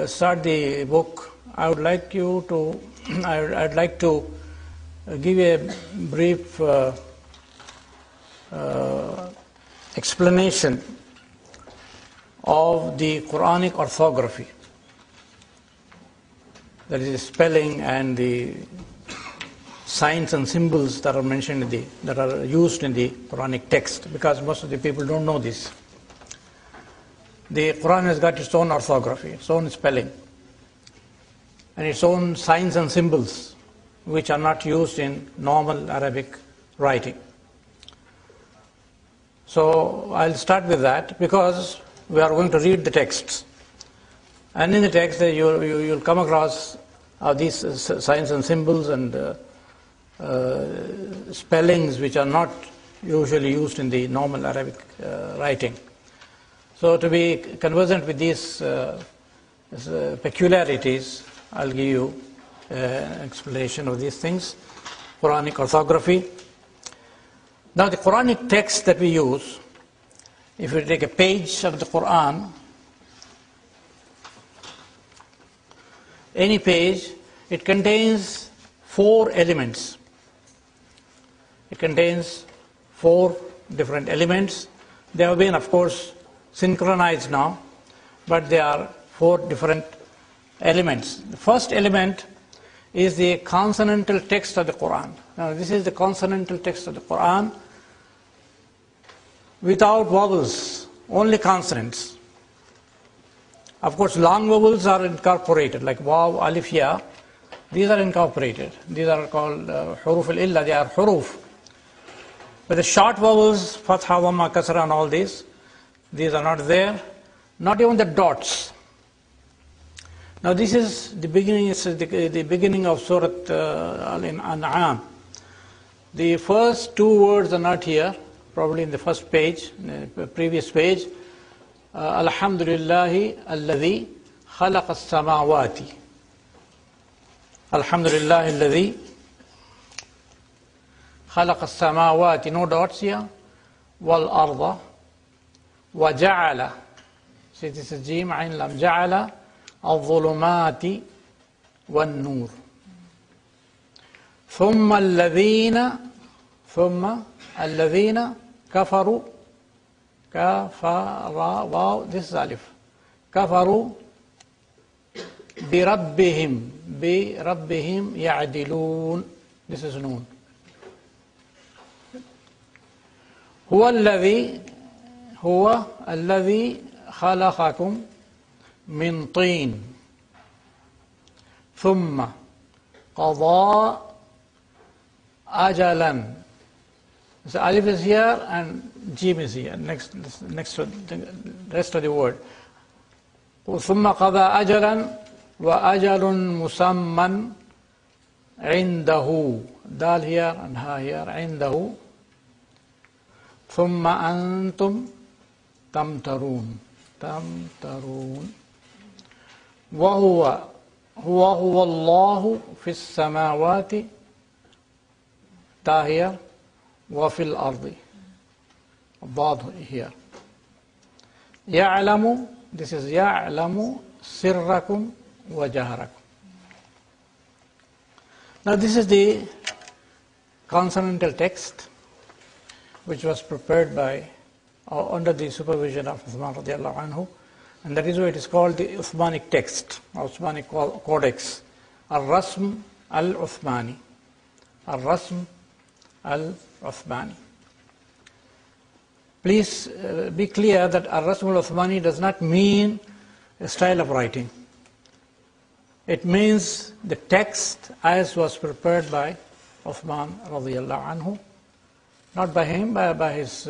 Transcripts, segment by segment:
start the book, I would like you to, I'd like to give a brief explanation of the Quranic orthography, that is the spelling and the signs and symbols that are mentioned in that are used in the Quranic text, because most of the people don't know this. The Quran has got its own orthography, its own spelling, and its own signs and symbols, which are not used in normal Arabic writing. So I'll start with that, because we are going to read the texts. And in the text, you'll come across these signs and symbols and spellings which are not usually used in the normal Arabic writing. So to be conversant with these peculiarities, I'll give you an explanation of these things. Quranic orthography. Now the Quranic text that we use, if you take a page of the Quran, any page, it contains 4 elements. It contains 4 different elements. They have been, of course, synchronized now, but they are 4 different elements. The first element is the consonantal text of the Quran. Now, this is the consonantal text of the Quran without vowels, only consonants. Of course, long vowels are incorporated, like waw, alif, ya. These are incorporated. These are called huruf al-illa, they are huruf. But the short vowels, fatha, dhamma, kasra, and all these are not there. Not even the dots. Now this is the beginning. It's the beginning of Surah Al-An'am. The first 2 words are not here. Probably in the first page, the previous page. Alhamdulillahi alladhi khalaqa as-samawati. Alhamdulillahi alladhi khalaqa as-samawati. No dots here. Wal arda. Wa ja'ala. See, this is Jim, Ain, Lam. Ja'ala al-dhulumati wan-nur. Thumma alladhina kafaru. Kafara, wow, this is alif. Kafaru bi rabbihim ya'dilun. This is noon. Huwa alladhi khalaqakum min teen. Thumma qada ajalan. So alif is here and jim is here, next to the rest of the word. ثُمَّ قَضَى أَجَلًا وَأَجَلٌ مُسَمًّى عِنْدَهُ. Dal here and ha here, عِنْدَهُ. ثُمَّ أَنْتُمْ تَمْتَرُونَ. وَهُوَ اللَّهُ فِي السَّمَاوَاتِ. Ta here. وَفِي الْأَرْضِ. Dad here. يَعْلَمُ. This is يَعْلَمُ سِرَّكُمْ وَجَهْرَكُمْ. Now this is the consonantal text which was prepared by under the supervision of Uthman radiallahu anhu, and that is why it is called the Uthmanic text, or Uthmanic codex, Ar-Rasmul-Usmani. Ar-Rasmul-Usmani. Please be clear that Ar-Rasmul-Usmani does not mean a style of writing. It means the text as was prepared by Uthman radiallahu anhu, not by him, by his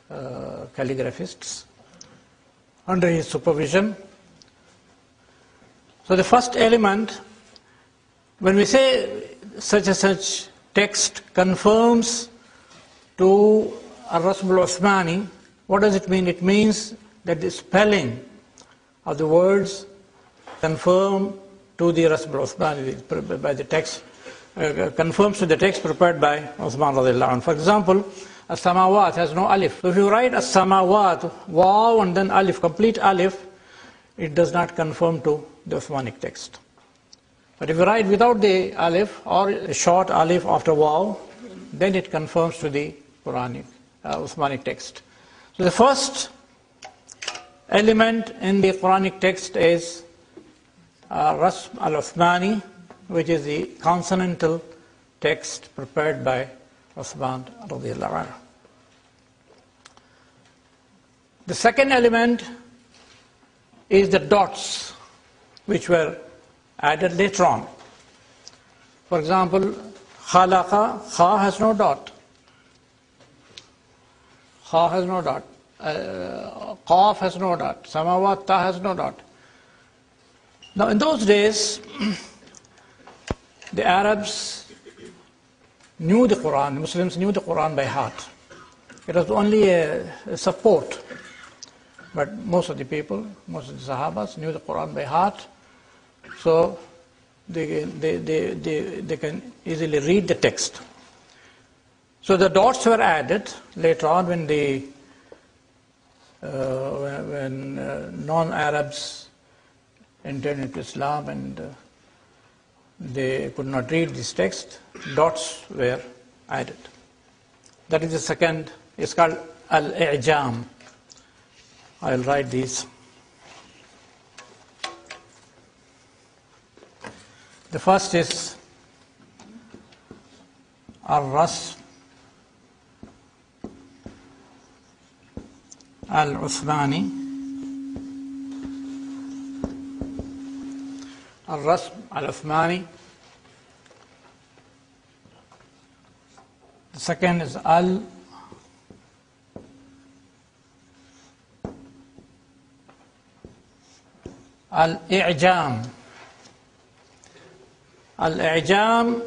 calligraphists, under his supervision. So the first element, when we say such and such text confirms to Ar-Rasmul-Usmani, what does it mean? It means that the spelling of the words confirm to the Rasmul-Usmani by the text, confirms to the text prepared by Uthman radiallahu anhu. For example, as-samawat has no alif. So if you write as-samawat, waw and then alif, complete alif, it does not conform to the Uthmanic text. But if you write without the alif or a short alif after waw, then it conforms to the Quranic Uthmanic text. So the first element in the Quranic text is Ar-Rasmul-Usmani, which is the consonantal text prepared by Uthman radiallahu anhu. The second element is the dots, which were added later on. For example, khalaqa, kha has no dot. Kha has no dot. Qaf has no dot. Samawat, ta has no dot. Now in those days, the Arabs knew the Quran, the Muslims knew the Quran by heart. It was only a support. But most of the people, most of the Sahabas knew the Quran by heart, so they can easily read the text. So the dots were added later on when non-Arabs entered into Islam and they could not read this text. Dots were added. That is the second. It's called al-i'jam. I'll write these. The first is Ar-Rasmul-Usmani. Ar-Rasmul-Usmani. The second is Al-I'jam. Al-I'jam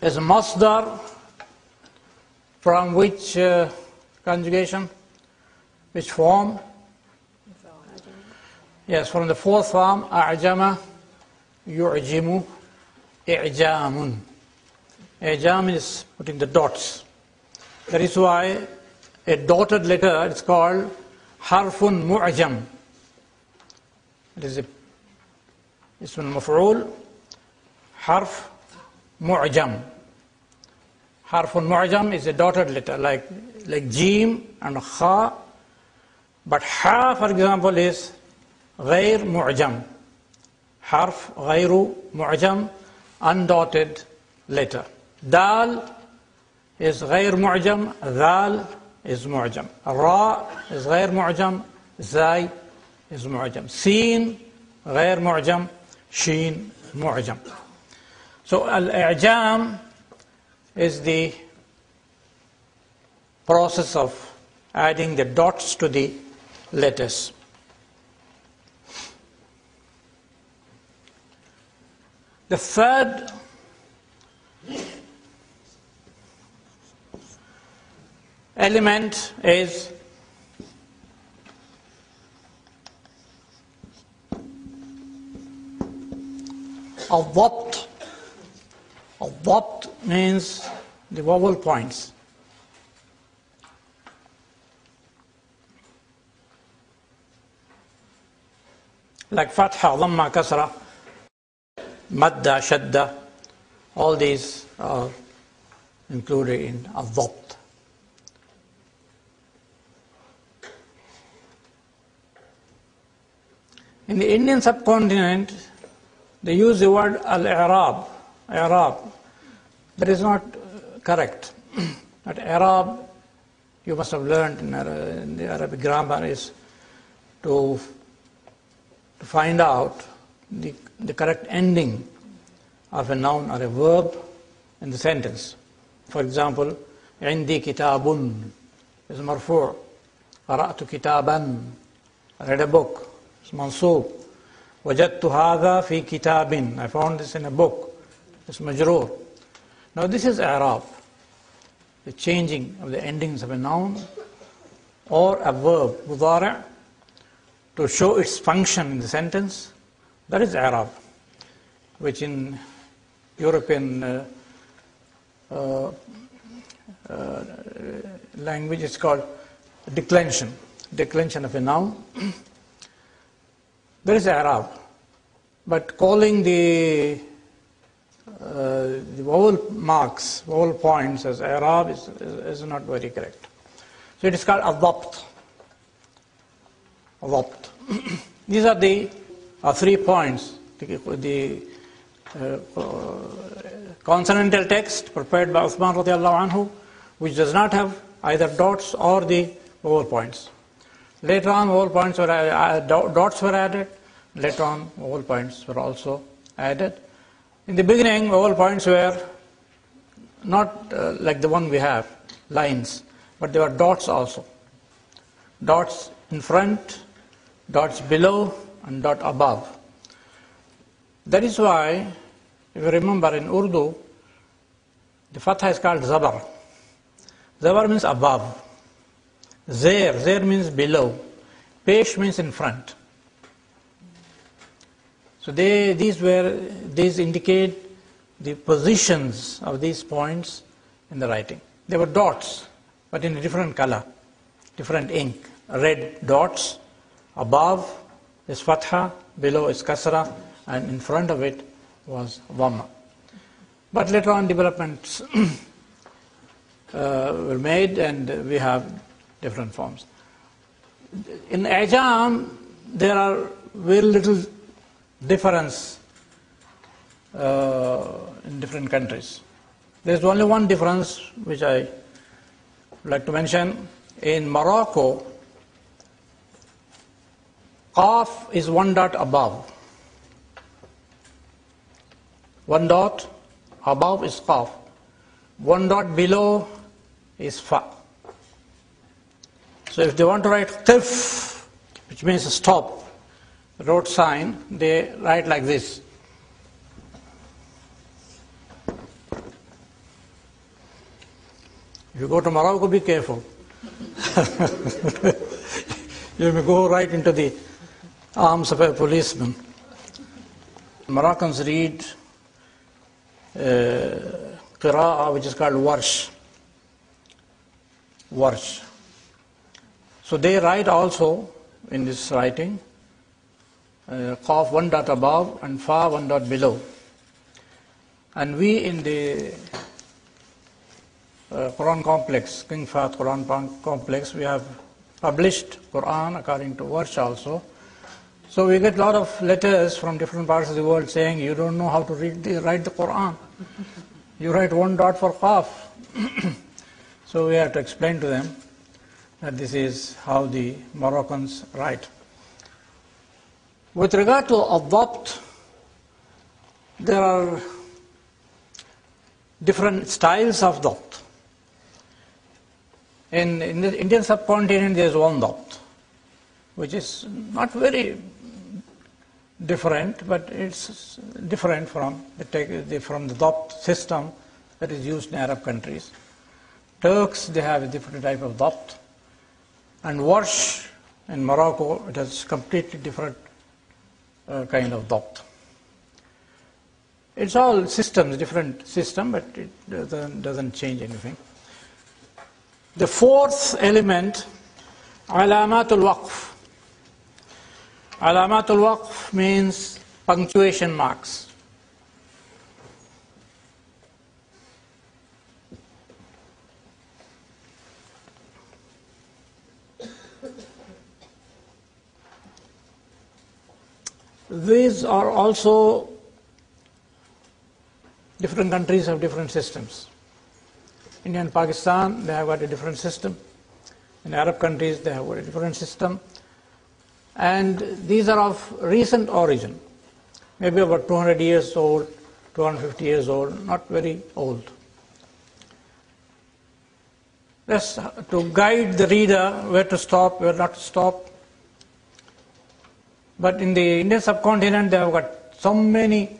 is a masdar from which conjugation, which form? Yes, from the fourth form, A'jama, Yu'jimu, I'jamun. I'jam is putting the dots. That is why a dotted letter is called Harfun Mu'jam. It is Ism al-Maf'ul, Harf Mu'jam. Harfun Mu'jam is a dotted letter like Jim and Kha, but Ha, for example, is Ghair Mu'jam. Harf Ghairu Mu'jam, undotted letter. Dal is Ghair Mu'jam, Dal is Mu'jam. Ra is Ghair Mu'jam, Zai is Mu'jam. Seen, Ghair Mu'jam, Sheen, Mu'jam. So Al-I'jam is the process of adding the dots to the letters. The third element is Al-Dhabt. Al-Dhabt means the vowel points. Like Fatha, Dhamma, Kasra, Madda, Shadda, all these are included in Al-Dhabt. In the Indian subcontinent, they use the word al-i'rab, i'rab. That is not correct. But i'rab, you must have learned in the Arabic grammar, is to find out the correct ending of a noun or a verb in the sentence. For example, عندي كتاب is مرفوع. قرأت كتابا, I read a book, it's mansoob. وجدت هذا في كتاب, I found this in a book, it's majroor. Now this is i'rab, the changing of the endings of a noun or a verb, mudari', to show its function in the sentence. That is i'rab, which in European language is called declension. Declension of a noun. There is i'rab, but calling the vowel marks, vowel points as i'rab is not very correct. So it is called adapt. Adapt. These are the 3 points. The consonantal text prepared by Uthman radiallahu anhu, which does not have either dots or the vowel points. Later on, vowel points were dots were added. Later on, vowel points were also added. In the beginning, vowel points were not like the one we have, lines, but they were dots also. Dots in front, dots below, and dot above. That is why, if you remember in Urdu, the fatha is called zabar. Zabar means above. Zair means below. Pesh means in front. So these indicate the positions of these points in the writing. They were dots, but in a different color, different ink. Red dots, above is fatha, below is kasra, and in front of it was dhamma. But later on developments were made, and we have different forms. In Ajam, there are very little difference in different countries. There is only one difference which I would like to mention. In Morocco, qaf is 1 dot above. 1 dot above is qaf. 1 dot below is fa. So if they want to write qif, which means stop, road sign, they write like this. If you go to Morocco, be careful. You may go right into the arms of a policeman. Moroccans read qira'ah, which is called warsh. Warsh. So they write also in this writing qaf 1 dot above and fa 1 dot below. And we in the Quran complex, King Fahd Quran complex, we have published Quran according to Warsh also. So we get a lot of letters from different parts of the world saying, you don't know how to write the Quran. You write 1 dot for qaf. So we have to explain to them that this is how the Moroccans write. With regard to adapt, there are different styles of dabt. In the Indian subcontinent, there is one dabt, which is not very different, but it's different from the dabt system that is used in Arab countries. Turks, they have a different type of dabt. And warsh in Morocco, it has completely different kind of dabt. It's all systems, different system, but it doesn't change anything. The 4th element, alamatul waqf. Alamatul waqf means punctuation marks. These are also, different countries have different systems. India and Pakistan, they have got a different system. In Arab countries, they have got a different system. And these are of recent origin, maybe about 200 years old, 250 years old, not very old. That's to guide the reader where to stop, where not to stop. But in the Indian subcontinent, they have got so many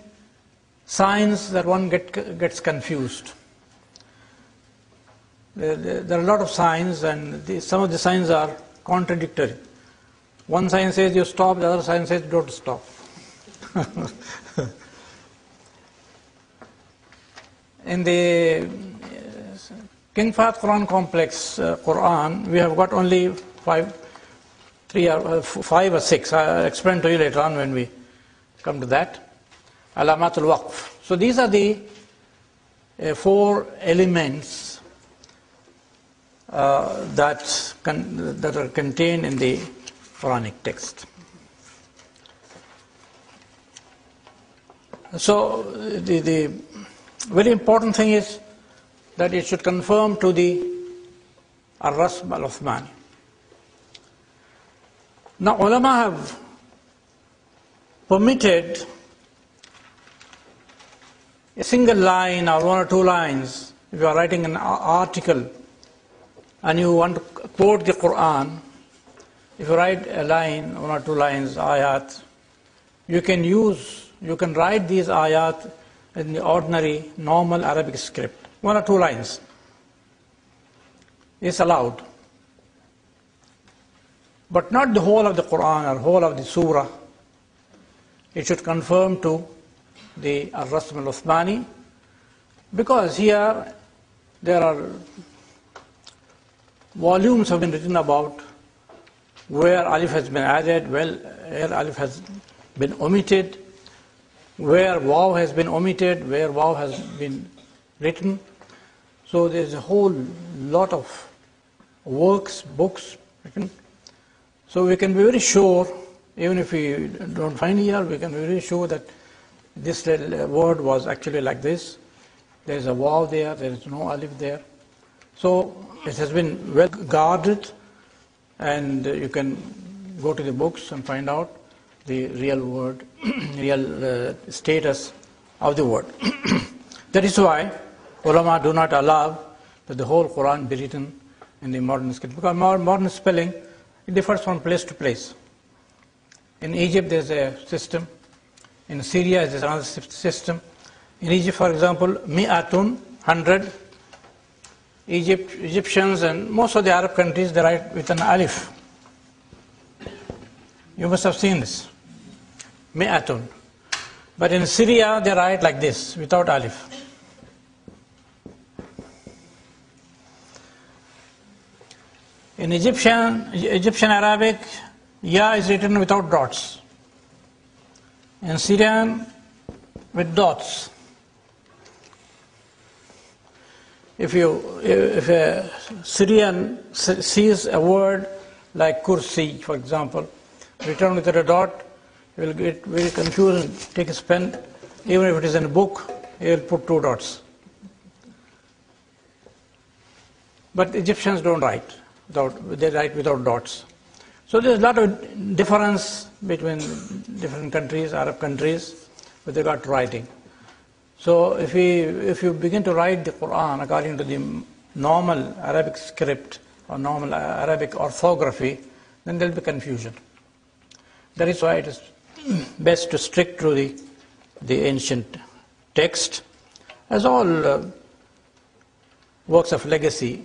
signs that one gets confused. There are a lot of signs, and some of the signs are contradictory. One sign says you stop, the other sign says don't stop. In the King Fahd Quran complex Quran, we have got only 5 3 or 5 or 6. I'll explain to you later on when we come to that. Alamatul Waqf. So these are the 4 elements that are contained in the Quranic text. So the very important thing is that it should conform to the Ar-Rasmul-Usmani. Now ulama have permitted a single line or 1 or 2 lines. If you are writing an article and you want to quote the Quran, if you write a line, 1 or 2 lines, ayat, you can write these ayat in the ordinary, normal Arabic script. 1 or 2 lines is allowed. But not the whole of the Quran or whole of the surah. It should conform to the Ar-Rasmul-Usmani, because here there are volumes have been written about where alif has been added, where alif has been omitted, where waw has been omitted, where waw has been written. So there's a whole lot of works, books written. So we can be very sure, even if we don't find here, we can be very sure that this word was actually like this. There's a waw there, there is no alif there. So it has been well guarded, and you can go to the books and find out the real word, real status of the word. That is why ulama do not allow that the whole Quran be written in the modern script, because modern spelling, it differs from place to place. In Egypt there's a system, in Syria there's another system. In Egypt, for example, mi'atun, 100. Egyptians and most of the Arab countries, they write with an alif. You must have seen this. Mi'atun. But in Syria, they write like this, without alif. In Egyptian Arabic, ya is written without dots. In Syrian, with dots. If a Syrian sees a word like kursi, for example, written with a dot, he will get very confused and take his pen. Even if it is in a book, he will put 2 dots. But Egyptians don't write they write without dots. So there's a lot of difference between different countries, Arab countries, with regard to writing. So if you begin to write the Quran according to the normal Arabic script or normal Arabic orthography, then there will be confusion. That is why it is best to stick to the ancient text, as all works of legacy